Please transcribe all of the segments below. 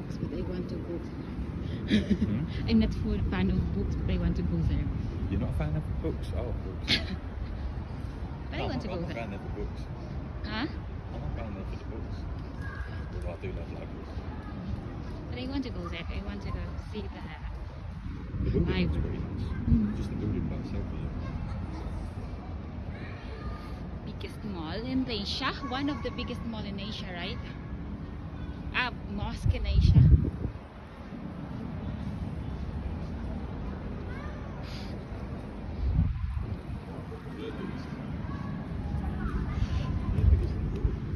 books, but I want to go. I'm not full fan of books, but I want to go there. You're not a fan of books? Oh, books. But I want to go I'm not a there. fan of the books. Huh? I'm not a fan of the books. Although I do love libraries. But I want to go there. I want to go see the The building looks library. pretty nice. Just the building by itself, Biggest mall in Asia. One of the biggest mall in Asia, right? Mosque in Asia.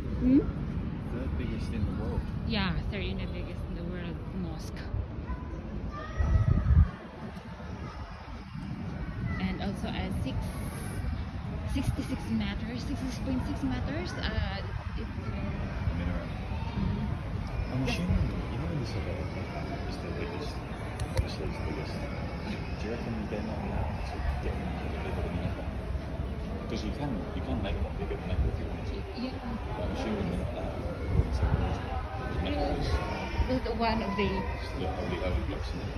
Third biggest in the world. Yeah, third in the biggest in the world mosque. And also 66 meters, 66.6 meters. Minaret. I'm assuming, you know, this is the biggest. Obviously, it's the biggest. Do you reckon they're not allowed to get bigger than that? Because you can make one bigger than that if you want to. Yeah. But I'm assuming they're not allowed. So, This is one of the the holy place, isn't it?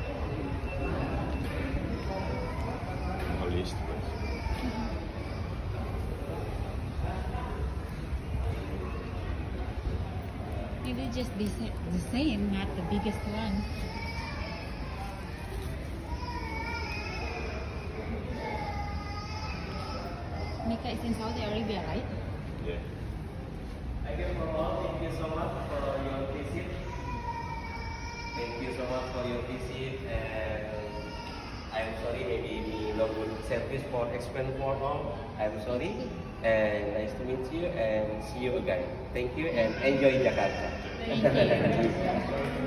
The holiest place. maybe just the same, not the biggest one. Mecca is in Saudi Arabia, right? Yeah. Again, thank you so much for your visit. Thank you so much for your visit, and I'm sorry maybe we not good service for explain for all. I'm sorry, and nice to meet you, and see you again. Thank you, and enjoy Jakarta. Thank you.